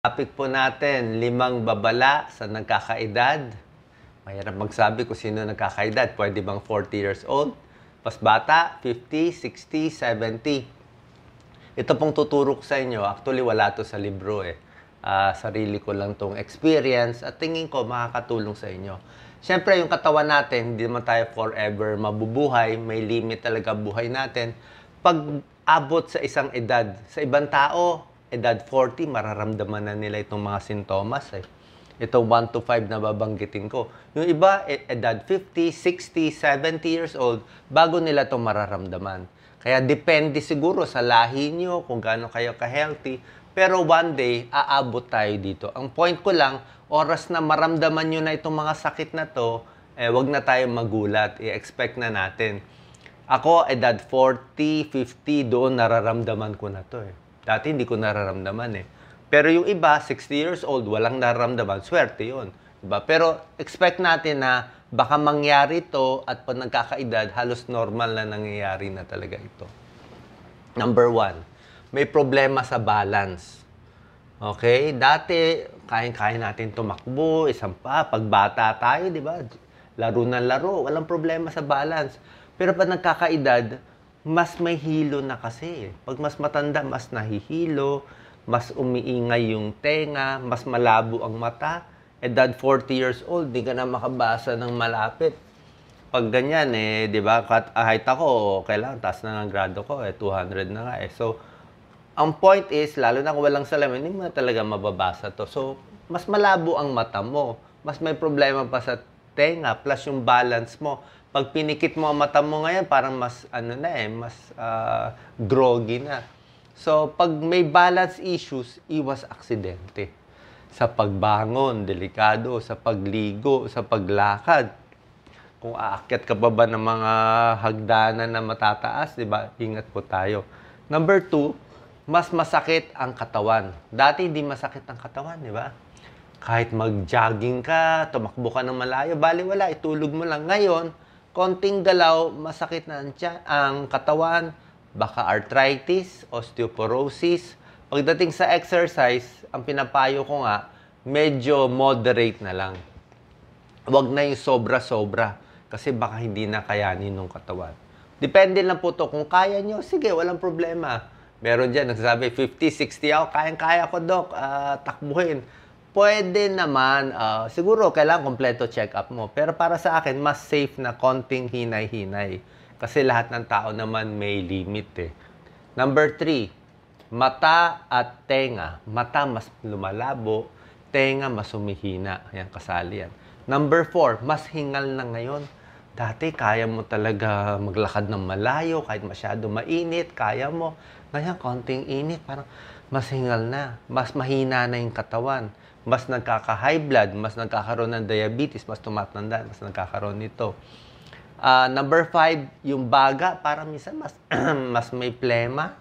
Topic po natin, 5 babala sa nagkakaedad. Mahirap magsabi kung sino nagkakaedad. Pwede bang 40 years old? Mas bata, 50, 60, 70. Ito pong tuturo ko sa inyo. Actually, wala to sa libro eh. Sarili ko lang tong experience at tingin ko makakatulong sa inyo. Siyempre, yung katawan natin, hindi naman tayo forever mabubuhay. May limit talaga buhay natin. Pag abot sa isang edad, sa ibang tao, edad 40, mararamdaman na nila itong mga sintomas eh. Ito 1 to 5 na babanggitin ko. Yung iba, edad 50, 60, 70 years old, bago nila itong mararamdaman. Kaya depende siguro sa lahi nyo, kung gaano kayo ka-healthy. Pero one day, aabot tayo dito. Ang point ko lang, oras na maramdaman nyo na itong mga sakit na to, wag na tayo magulat. I-expect na natin. Ako, edad 40, 50, doon nararamdaman ko na to eh. Dati hindi ko nararamdaman eh. Pero yung iba, 60 years old, walang nararamdaman, swerte yun. Diba? Pero expect natin na baka mangyari to at pag nagkakaedad, halos normal na nangyayari na talaga ito. Number 1. May problema sa balance. Okay? Dati, kaya natin tumakbo, isang pa, pagbata tayo, di ba? Laro ng laro, walang problema sa balance. Pero pag nagkakaedad, mas may hilo na kasi. Pag mas matanda, mas nahihilo, mas umiingay yung tenga, mas malabo ang mata. Edad 40 years old, di ka na makabasa ng malapit. Pag ganyan, di ba? Kahit ako, kailangan, taas na ng grado ko, 200 na nga eh. So, ang point is, lalo na kung walang salamin, hindi mo na talaga mababasa to. So, mas malabo ang mata mo. Mas may problema pa sa tenga, plus yung balance mo. Pag pinikit mo ang mata mo ngayon, parang mas, mas groggy na. So, pag may balance issues, iwas aksidente. Sa pagbangon, delikado. Sa pagligo, sa paglakad. Kung aakyat ka pa ba ng mga hagdanan na matataas, di ba? Ingat po tayo. Number 2, mas masakit ang katawan. Dati hindi masakit ang katawan, di ba? Kahit mag-jogging ka, tumakbo ka ng malayo, baliwala, itulog mo lang. Ngayon, konting galaw, masakit na ang katawan, baka arthritis, osteoporosis. Pagdating sa exercise, ang pinapayo ko nga, medyo moderate na lang. Huwag na yung sobra-sobra kasi baka hindi na kayanin ng katawan. Depende lang po to. Kung kaya nyo, sige, walang problema. Meron dyan, nagsasabi, 50, 60 ako, kayang-kaya ko, Doc, takbuhin. Pwede naman, siguro kailangan kompleto check-up mo. Pero para sa akin, mas safe na konting hinay-hinay. Kasi lahat ng tao naman may limit eh. Number 3, mata at tenga. Mata mas lumalabo, tenga mas humihina. Ayan, kasali yan. Number 4, mas hingal na ngayon. Dati, kaya mo talaga maglakad ng malayo, kahit masyado mainit, kaya mo. Ngayon, konting init, parang mas hingal na. Mas mahina na yung katawan. Mas nagkaka-high blood, mas nagkakaroon ng diabetes, mas tumatanda, mas nagkakaroon nito. Number 5, yung baga, parang minsan mas may plema.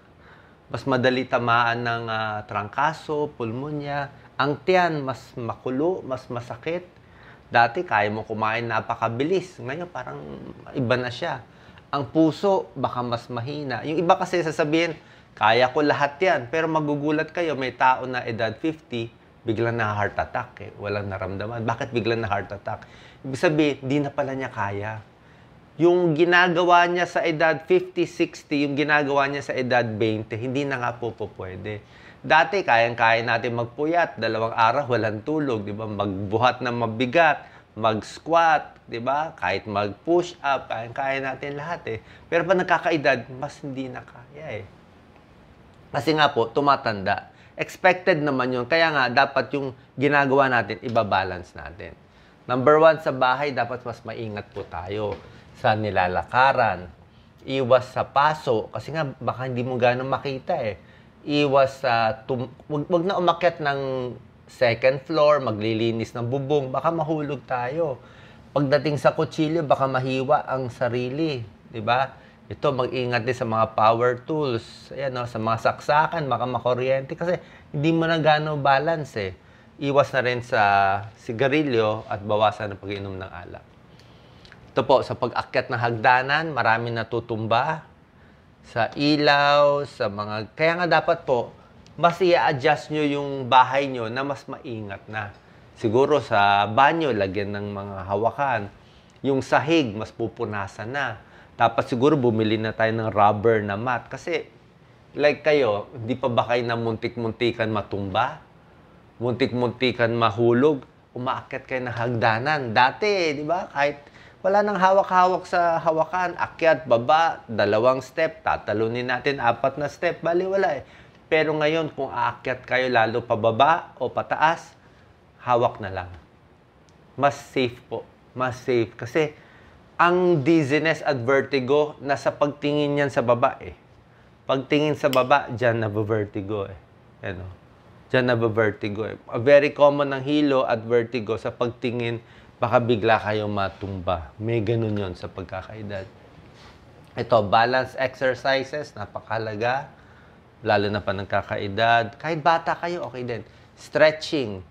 Mas madali tamaan ng trangkaso, pulmonya. Ang tiyan, mas makulo, mas masakit. Dati, kaya mo kumain napakabilis. Ngayon, parang iba na siya. Ang puso, baka mas mahina. Yung iba kasi sasabihin, kaya ko lahat yan. Pero magugulat kayo, may tao na edad 50, biglang na heart attack eh. Walang naramdaman. Bakit biglang na heart attack? Ibig sabihin, di na pala niya kaya. Yung ginagawa niya sa edad 50, 60, yung ginagawa niya sa edad 20, hindi na nga po pwede. Dati, kayang-kaya natin magpuyat, 2 araw, walang tulog, di ba? Magbuhat na mabigat, mag-squat, di ba? Kahit mag-push up, kayang-kaya natin lahat eh. Pero pag nagkakaedad, mas hindi na kaya eh. Kasi nga po, tumatanda. Expected naman yun. Kaya nga, dapat yung ginagawa natin, ibabalance natin. Number 1, sa bahay, dapat mas maingat po tayo sa nilalakaran. Iwas sa paso, kasi nga, baka hindi mo gano'ng makita eh. Iwas sa, wag na umakyat ng second floor, maglilinis ng bubong, baka mahulog tayo. Pagdating sa kutsilyo, baka mahiwa ang sarili, di ba? Ito, mag-ingat din sa mga power tools, ayan, no? Sa mga saksakan, baka makuryente, kasi hindi mo na gano'ng balance eh. Iwas na rin sa sigarilyo at bawasan ang pag-inom ng alak. Ito po, sa pag-akyat ng hagdanan, marami natutumba. Sa ilaw, sa mga... Kaya nga dapat po, mas i-adjust nyo yung bahay nyo na mas maingat na. Siguro sa banyo, lagyan ng mga hawakan. Yung sahig, mas pupunasan na. Tapos siguro bumili na tayo ng rubber na mat. Kasi, like kayo, hindi pa ba kayo na muntik-muntikan matumba? Muntik-muntikan mahulog? Umaakyat kayo ng hagdanan. Dati, di ba? Kahit wala nang hawak-hawak sa hawakan. Akyat, baba, 2 step. Tatalunin natin 4 na step. Bali, wala eh. Pero ngayon, kung aakyat kayo lalo pababa o pataas, hawak na lang. Mas safe po. Mas safe. Kasi, ang dizziness at vertigo, nasa pagtingin yan sa baba eh. Pagtingin sa baba, dyan nabavertigo eh. Ano? Dyan nabavertigo eh. Very common ng hilo at vertigo sa pagtingin, baka bigla kayong matumba. May ganun yon sa pagkakaedad. Ito, balance exercises, napakalaga. Lalo na pa nagkakaedad. Kahit bata kayo, okay din. Stretching.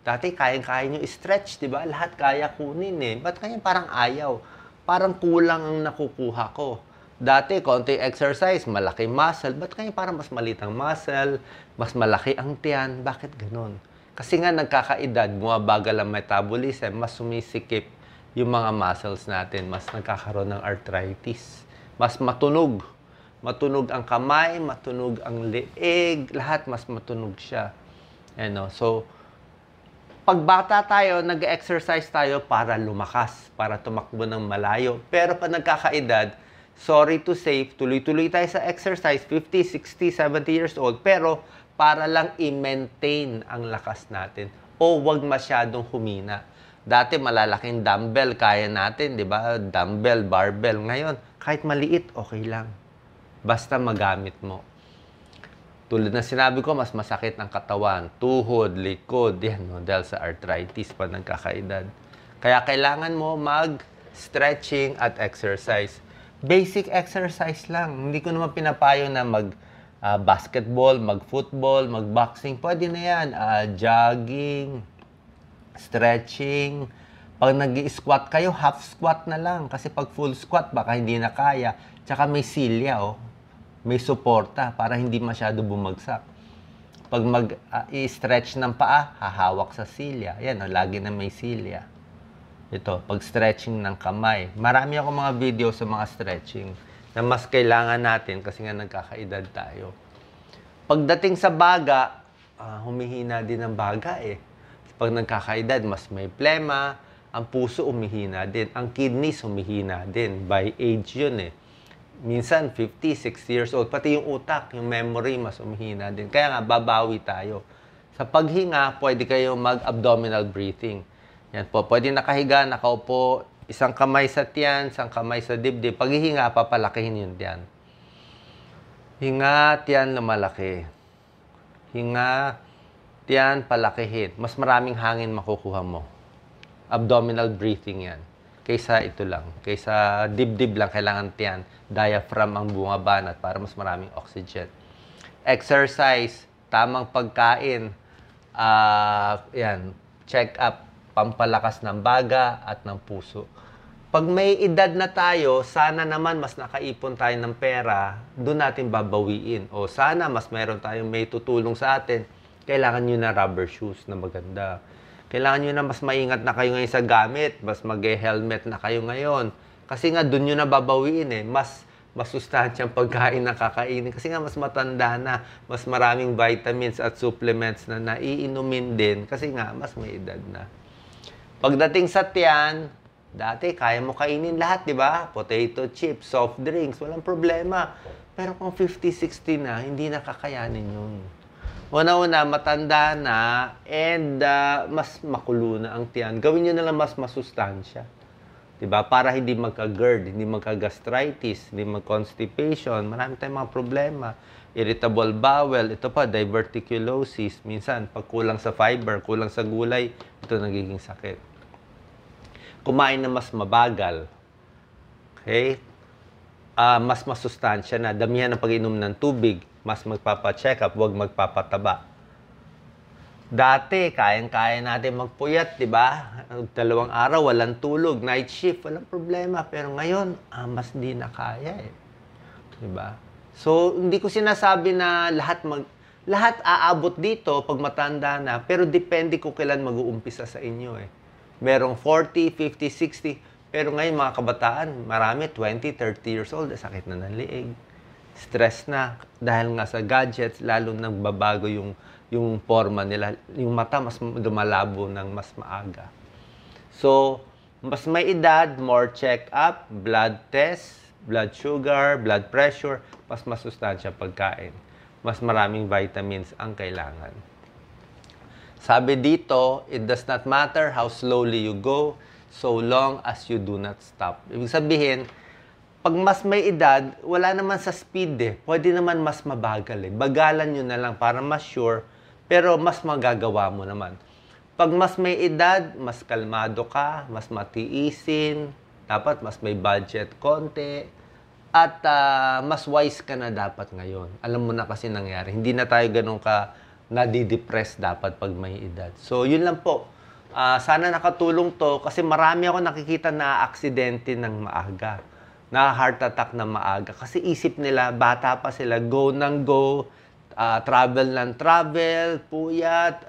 Dati, kaya-kaya nyo i-stretch, di ba? Lahat kaya kunin eh. Ba't kaya parang ayaw? Parang kulang ang nakukuha ko. Dati, konti exercise, malaki muscle. Ba't kaya parang mas maliit ang muscle? Mas malaki ang tiyan? Bakit ganun? Kasi nga nagkakaedad, bumabagal ang metabolism, mas sumisikip yung mga muscles natin. Mas nagkakaroon ng arthritis. Mas matunog. Matunog ang kamay, matunog ang leeg, lahat mas matunog siya. Ano? So, pag bata tayo, nag-exercise tayo para lumakas, para tumakbo ng malayo. Pero pag nagkakaedad, sorry to say, tuloy-tuloy tayo sa exercise, 50, 60, 70 years old, pero para lang i-maintain ang lakas natin. O wag masyadong humina. Dati malalaking dumbbell, kaya natin, di ba? Dumbbell, barbell. Ngayon, kahit maliit, okay lang. Basta magamit mo. Tulad na sinabi ko, mas masakit ang katawan, tuhod, likod, yan, no? Dahil sa arthritis pa nagkakaedad. Kaya kailangan mo mag-stretching at exercise. Basic exercise lang. Hindi ko naman pinapayo na mag-basketball, mag-football, mag-boxing. Pwede na yan. Jogging, stretching. Pag nag-i-squat kayo, half squat na lang. Kasi pag full squat, baka hindi na kaya. Tsaka may silya, oh. May suporta para hindi masyado bumagsak. Pag mag-i-stretch ng paa, hahawak sa silya. Yan, oh, lagi na may silya. Ito, pag-stretching ng kamay. Marami ako mga video sa mga stretching na mas kailangan natin kasi nga nagkakaedad tayo. Pagdating sa baga, humihina din ang baga eh. Pag nagkakaedad, mas may plema, ang puso humihina din, ang kidneys humihina din. By age yun eh. Minsan, 50, 60 years old. Pati yung utak, yung memory, mas umihina din. Kaya nga, babawi tayo. Sa paghinga, pwede kayong mag-abdominal breathing. Yan po. Pwede nakahiga, nakaupo, isang kamay sa tiyan, isang kamay sa dibdib. Paghihinga, papalakihin yung tiyan. Hinga, tiyan, lumalaki. Hinga, tiyan, palakihin. Mas maraming hangin makukuha mo. Abdominal breathing yan. Kaysa ito lang. Kaysa dibdib lang, kailangan tiyan. Diaphragm ang bumabanat para mas maraming oxygen. Exercise, tamang pagkain, yan, check up, pampalakas ng baga at ng puso. Pag may edad na tayo, sana naman mas nakaipon tayo ng pera, doon natin babawiin. O sana mas meron tayong may tutulong sa atin, kailangan nyo na rubber shoes na maganda. Kailangan nyo na mas maingat na kayo ngayon sa gamit, mas mag-helmet na kayo ngayon. Kasi nga, doon nyo na babawiin eh. Mas masustansyang pagkain na kakainin. Kasi nga, mas matanda na. Mas maraming vitamins at supplements na naiinumin din. Kasi nga, mas may edad na. Pagdating sa tiyan, dati, kaya mo kainin lahat, di ba? Potato chips, soft drinks, walang problema. Pero kung 50, 60 na, hindi na kakayanin yun. Una-una, matanda na, and mas makulo na ang tiyan. Gawin nyo na lang mas masustansya. Diba? Para hindi magka-GERD, hindi magka-gastritis, hindi mag-constipation. Marami tayong mga problema. Irritable bowel, ito pa, diverticulosis. Minsan, pag kulang sa fiber, kulang sa gulay, ito nagiging sakit. Kumain na mas mabagal. Okay? Mas masustansya na. Damihan ng pag-inom ng tubig. Mas magpapa-check up, huwag magpapataba. Dati, kayang-kaya natin magpuyat, di ba? 2 araw, walang tulog, night shift, walang problema. Pero ngayon, mas di na kaya eh. Di ba? So, hindi ko sinasabi na lahat Lahat aabot dito pag matanda na, pero depende kung kailan mag-uumpisa sa inyo eh. Merong 40, 50, 60, pero ngayon mga kabataan, marami 20, 30 years old, sakit na ng liig. Stress na dahil nga sa gadgets, lalo nagbabago yung forma nila. Yung mata mas lumalabo ng mas maaga. So, mas may edad, more check-up, blood test, blood sugar, blood pressure, mas masustansya pagkain. Mas maraming vitamins ang kailangan. Sabi dito, it does not matter how slowly you go, so long as you do not stop. Ibig sabihin, pag mas may edad, wala naman sa speed eh. Pwede naman mas mabagal eh. Bagalan nyo na lang para mas sure, pero mas magagawa mo naman. Pag mas may edad, mas kalmado ka, mas matiisin, dapat mas may budget konti, at mas wise ka na dapat ngayon. Alam mo na kasi nangyari. Hindi na tayo ganun ka nadidepress dapat pag may edad. So, yun lang po. Sana nakatulong to kasi marami ako nakikita na aksidente ng maaga. Na heart attack na maaga. Kasi isip nila, bata pa sila, go ng go, travel ng travel, puyat,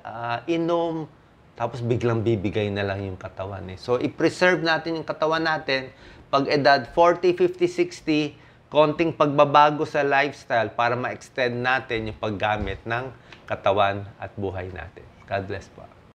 inom, tapos biglang bibigay na lang yung katawan. So, i-preserve natin yung katawan natin. Pag edad 40, 50, 60, konting pagbabago sa lifestyle para ma-extend natin yung paggamit ng katawan at buhay natin. God bless po.